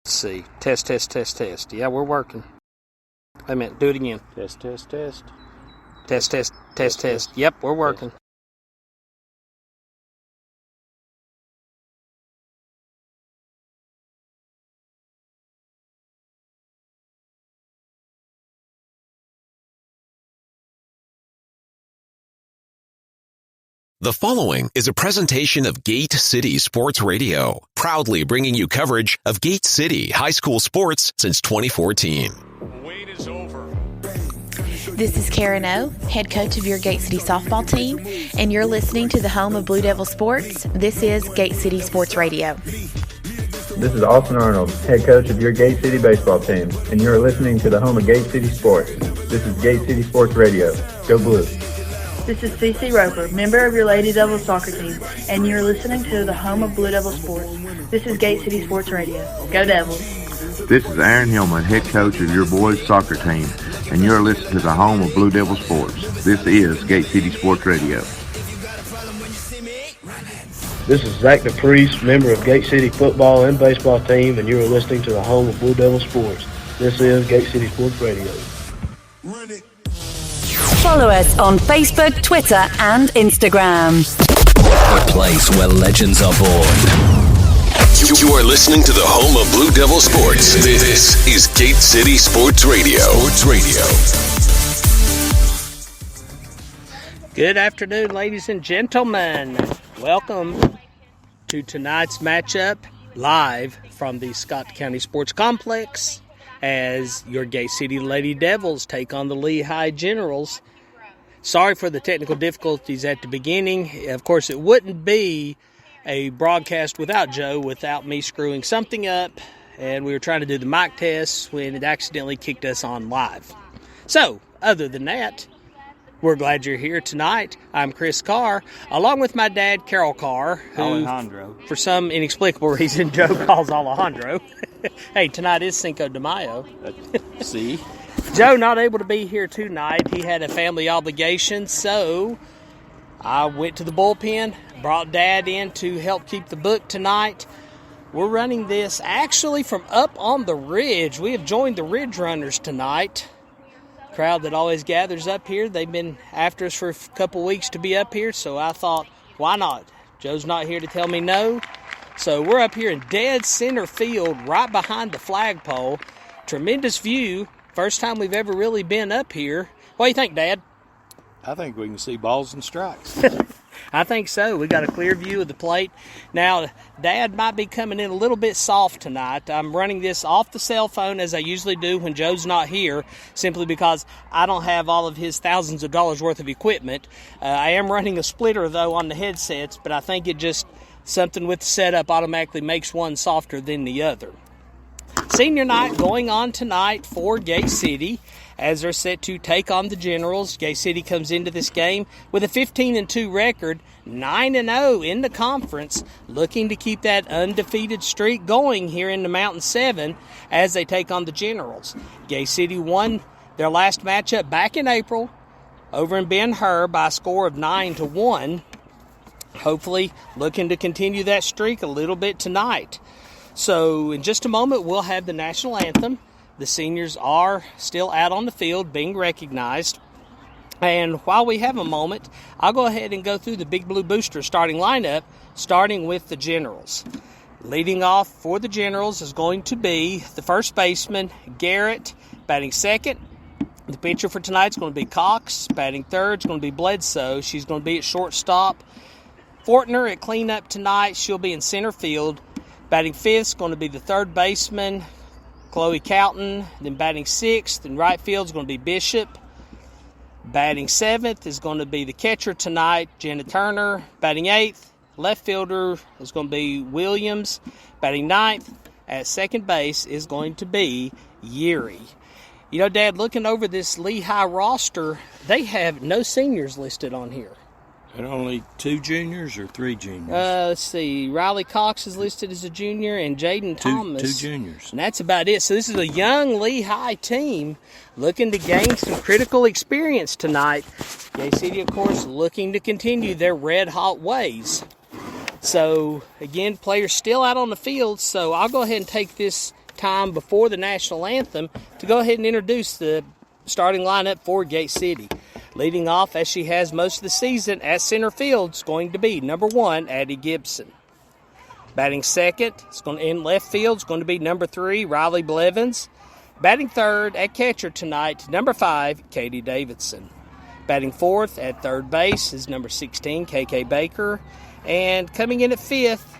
Let's see. Test, test, test, test. Yeah, we're working. Wait a minute. Do it again. Test, test, test. Test, test, test, test. Yep, we're working. The following is a presentation of Gate City Sports Radio, proudly bringing you coverage of Gate City high school sports since 2014. Wait is over. This is Karen O, head coach of your Gate City softball team, and you're listening to the home of Blue Devil Sports. This is Gate City Sports Radio. This is Austin Arnold, head coach of your Gate City baseball team, and you're listening to the home of Gate City Sports. This is Gate City Sports Radio. Go Blue. This is Cece Roper, member of your Lady Devils soccer team, and you're listening to the home of Blue Devil Sports. This is Gate City Sports Radio. Go Devils. This is Aaron Hillman, head coach of your boys soccer team, and you're listening to the home of Blue Devil Sports. This is Gate City Sports Radio. This is Zach DePriest, member of Gate City football and baseball team, and you're listening to the home of Blue Devil Sports. This is Gate City Sports Radio. Run it. Follow us on Facebook, Twitter, and Instagram. The place where legends are born. You are listening to the home of Blue Devil Sports. This is Gate City Sports Radio. Good afternoon, ladies and gentlemen. Welcome to tonight's matchup live from the Scott County Sports Complex as your Gate City Lady Devils take on the Lehigh Generals. Sorry for the technical difficulties at the beginning. Of course, it wouldn't be a broadcast without Joe, without me screwing something up, and we were trying to do the mic tests when it accidentally kicked us on live. So, other than that, we're glad you're here tonight. I'm Chris Carr, along with my dad, Carol Carr, who, Alejandro, for some inexplicable reason, Joe calls Alejandro. Hey, tonight is Cinco de Mayo. See? Joe not able to be here tonight. He had a family obligation, so I went to the bullpen, brought Dad in to help keep the book tonight. We're running this actually from up on the ridge. We have joined the Ridge Runners tonight. Crowd that always gathers up here. They've been after us for a couple weeks to be up here, so I thought, why not? Joe's not here to tell me no. So we're up here in dead center field, right behind the flagpole. Tremendous view. First time we've ever really been up here. What do you think, Dad? I think we can see balls and strikes. I think so. We got a clear view of the plate. Now, Dad might be coming in a little bit soft tonight. I'm running this off the cell phone as I usually do when Joe's not here, simply because I don't have all of his thousands of dollars worth of equipment. I am running a splitter, though, on the headsets, but I think it just, something with the setup automatically makes one softer than the other. Senior night going on tonight for Gate City as they're set to take on the Generals. Gate City comes into this game with a 15-2 record, 9-0 in the conference, looking to keep that undefeated streak going here in the Mountain 7 as they take on the Generals. Gate City won their last matchup back in April over in Ben-Hur by a score of 9-1. Hopefully looking to continue that streak a little bit tonight. So in just a moment, we'll have the national anthem. The seniors are still out on the field being recognized. And while we have a moment, I'll go ahead and go through the Big Blue Booster starting lineup, starting with the Generals. Leading off for the Generals is going to be the first baseman, Garrett, batting second. The pitcher for tonight is going to be Cox. Batting third is going to be Bledsoe. She's going to be at shortstop. Fortner at cleanup tonight. She'll be in center field. Batting fifth is going to be the third baseman, Chloe Cowton. Then batting sixth in right field is going to be Bishop. Batting seventh is going to be the catcher tonight, Jenna Turner. Batting eighth, left fielder is going to be Williams. Batting ninth at second base is going to be Yeary. You know, Dad, looking over this Lehigh roster, they have no seniors listed on here. And only 2 juniors or 3 juniors? Let's see. Riley Cox is listed as a junior, and Jaden Thomas. 2 juniors. And that's about it. So this is a young Lehigh team looking to gain some critical experience tonight. Gate City, of course, looking to continue their red-hot ways. So, again, players still out on the field, so I'll go ahead and take this time before the national anthem to go ahead and introduce the starting lineup for Gate City. Leading off, as she has most of the season, at center field is going to be number 1, Addie Gibson. Batting second, in left field, is going to be number 3, Riley Blevins. Batting third at catcher tonight, number 5, Katie Davidson. Batting fourth at third base is number 16, KK Baker. And coming in at fifth,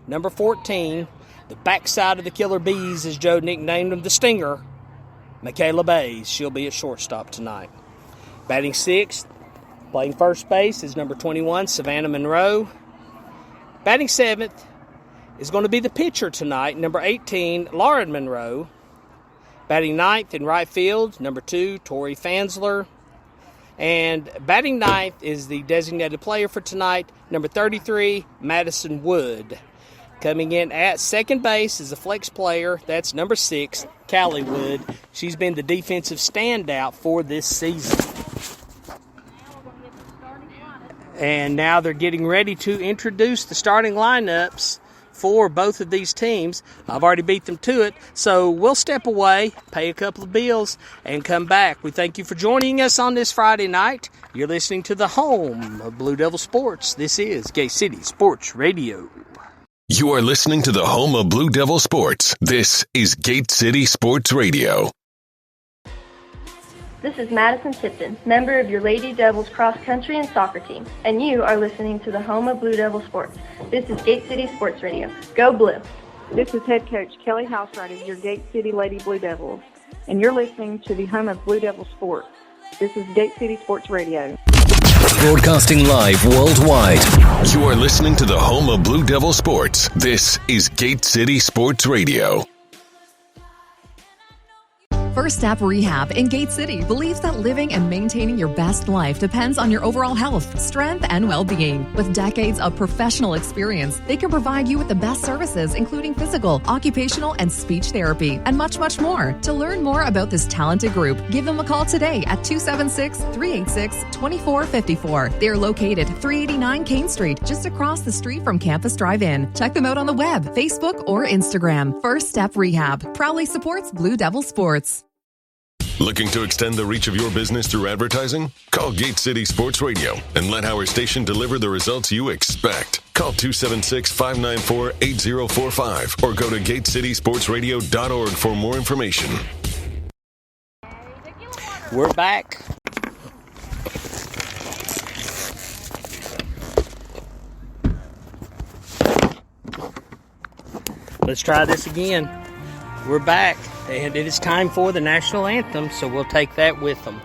number 14, the backside of the Killer Bees, as Joe nicknamed him, the Stinger, Michaela Bays. She'll be at shortstop tonight. Batting sixth, playing first base, is number 21, Savannah Monroe. Batting seventh is going to be the pitcher tonight, number 18, Lauren Monroe. Batting ninth in right field, number 2, Tori Fansler. And batting ninth is the designated player for tonight, number 33, Madison Wood. Coming in at second base is a flex player, that's number 6, Callie Wood. She's been the defensive standout for this season. And now they're getting ready to introduce the starting lineups for both of these teams. I've already beat them to it, so we'll step away, pay a couple of bills, and come back. We thank you for joining us on this Friday night. You're listening to the home of Blue Devil Sports. This is Gate City Sports Radio. You are listening to the home of Blue Devil Sports. This is Gate City Sports Radio. This is Madison Tipton, member of your Lady Devils cross country and soccer team, and you are listening to the home of Blue Devil Sports. This is Gate City Sports Radio. Go Blue! This is head coach Kelly Housewright of your Gate City Lady Blue Devils, and you're listening to the home of Blue Devil Sports. This is Gate City Sports Radio. Broadcasting live worldwide. You are listening to the home of Blue Devil Sports. This is Gate City Sports Radio. First Step Rehab in Gate City believes that living and maintaining your best life depends on your overall health, strength, and well-being. With decades of professional experience, they can provide you with the best services, including physical, occupational, and speech therapy, and much, much more. To learn more about this talented group, give them a call today at 276-386-2454. They are located 389 Kane Street, just across the street from Campus Drive-In. Check them out on the web, Facebook, or Instagram. First Step Rehab proudly supports Blue Devil Sports. Looking to extend the reach of your business through advertising? Call Gate City Sports Radio and let our station deliver the results you expect. Call 276-594-8045 or go to GateCitySportsRadio.org for more information. We're back. Let's try this again. We're back, and it is time for the national anthem, so we'll take that with them.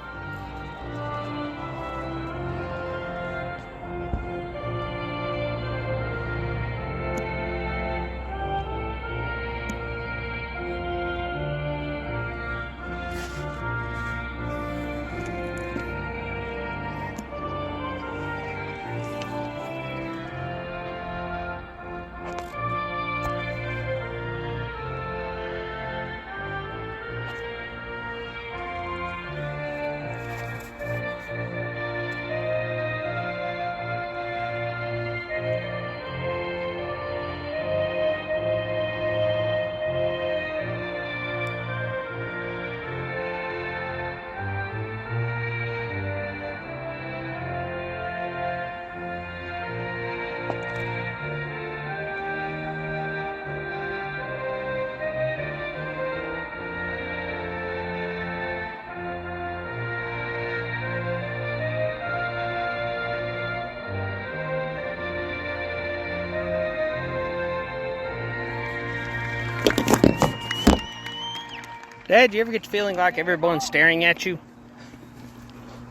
Dad, do you ever get the feeling like everyone's staring at you?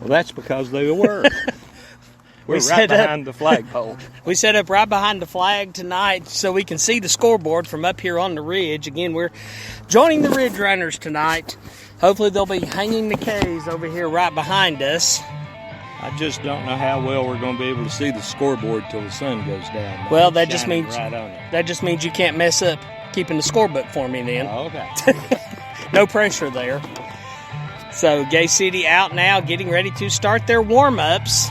Well, that's because they were. We're right behind the flagpole. We set up right behind the flag tonight so we can see the scoreboard from up here on the ridge. Again, we're joining the Ridge Runners tonight. Hopefully they'll be hanging the K's over here right behind us. I just don't know how well we're going to be able to see the scoreboard till the sun goes down. Well, that just means right on it. That just means you can't mess up keeping the scorebook for me then. Oh, okay. No pressure there. So Gate City out now, getting ready to start their warm-ups.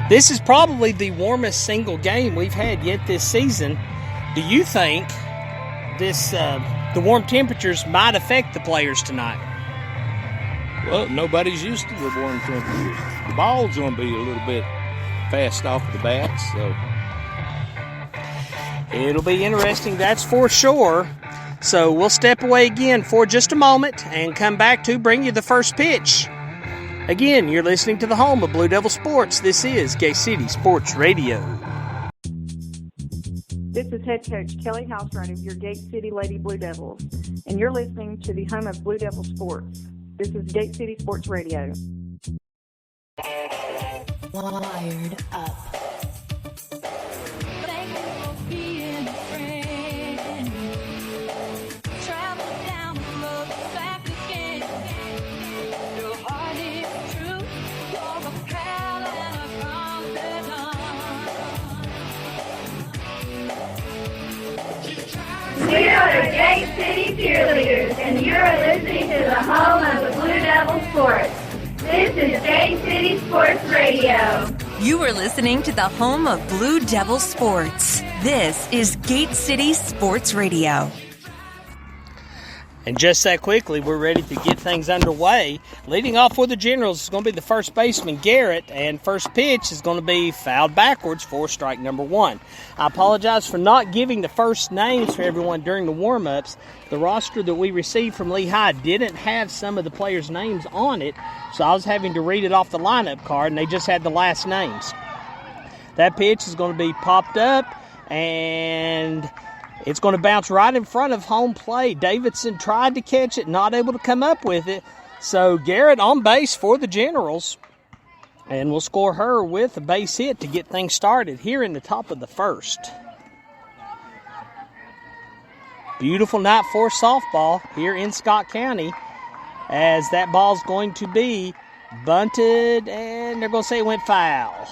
This is probably the warmest single game we've had yet this season. Do you think the warm temperatures might affect the players tonight. Well, nobody's used to the warm temperatures. The ball's going to be a little bit fast off the bats, so it'll be interesting, that's for sure. So we'll step away again for just a moment and come back to bring you the first pitch. Again, you're listening to the home of Blue Devil Sports. This is Gate City Sports Radio. This is head coach Kelly Houseright of your Gate City Lady Blue Devils, and you're listening to the home of Blue Devil Sports. This is Gate City Sports Radio. Wired up. We are the Gate City Cheerleaders, and you're listening to the home of the Blue Devil Sports. This is Gate City Sports Radio. You are listening to the home of Blue Devil Sports. This is Gate City Sports Radio. And just that quickly, we're ready to get things underway. Leading off for the Generals is going to be the first baseman, Garrett, and first pitch is going to be fouled backwards for strike number one. I apologize for not giving the first names for everyone during the warm-ups. The roster that we received from Lehigh didn't have some of the players' names on it, so I was having to read it off the lineup card, and they just had the last names. That pitch is going to be popped up, and it's going to bounce right in front of home plate. Davidson tried to catch it, not able to come up with it. So Garrett on base for the Generals. And we'll score her with a base hit to get things started here in the top of the first. Beautiful night for softball here in Scott County, as that ball's going to be bunted, and they're going to say it went foul.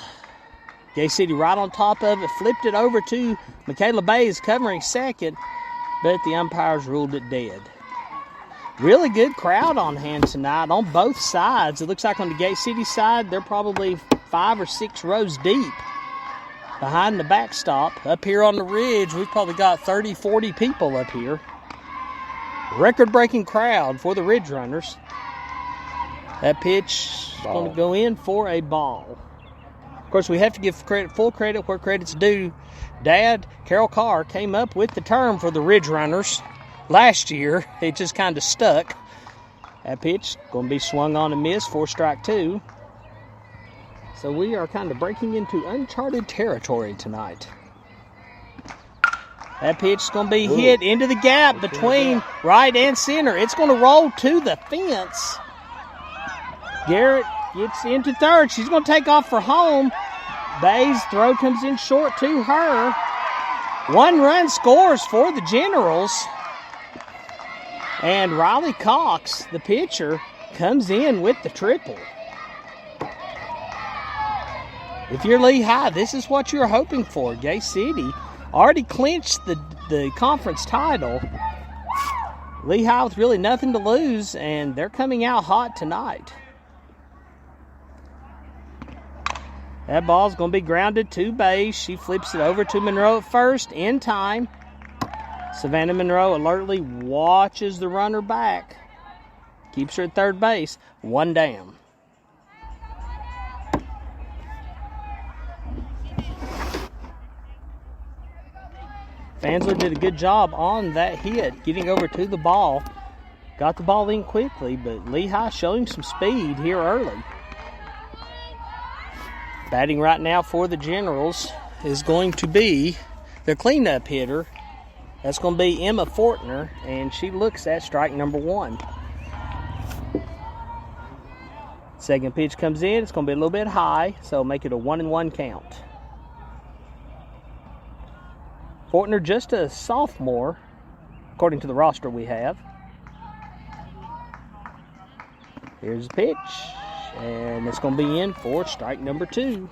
Gay City right on top of it, flipped it over to Michaela Bays covering second, but the umpires ruled it dead. Really good crowd on hand tonight on both sides. It looks like on the Gate City side, they're probably 5 or 6 rows deep behind the backstop. Up here on the ridge, we've probably got 30, 40 people up here. Record-breaking crowd for the Ridge Runners. That pitch is going to go in for a ball. Of course, we have to give full credit where credit's due. Dad, Carol Carr, came up with the term for the Ridge Runners last year. It just kind of stuck. That pitch going to be swung on and missed for strike two. So we are kind of breaking into uncharted territory tonight. That pitch is going to be hit into the gap between right and center. It's going to roll to the fence. Garrett gets into third. She's going to take off for home. Bay's throw comes in short to her. 1 run scores for the Generals. And Riley Cox, the pitcher, comes in with the triple. If you're Lehigh, this is what you're hoping for. Gay City already clinched the conference title. Lehigh with really nothing to lose, and they're coming out hot tonight. That ball's going to be grounded to base. She flips it over to Monroe at first in time. Savannah Monroe alertly watches the runner back. Keeps her at third base. 1 down. Fansler did a good job on that hit, getting over to the ball. Got the ball in quickly, but Lehigh showing some speed here early. Batting right now for the Generals is going to be their cleanup hitter. That's going to be Emma Fortner, and she looks at strike number 1. Second pitch comes in. It's going to be a little bit high, so make it a 1-1 count. Fortner just a sophomore, according to the roster we have. Here's the pitch, and it's going to be in for strike number 2.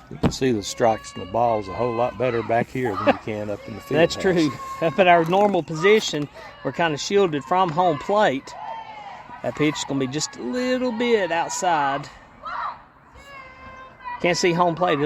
You can see the strikes and the balls a whole lot better back here than you can up in the field. That's true. Up at our normal position, we're kind of shielded from home plate. That pitch is going to be just a little bit outside. Can't see home plate.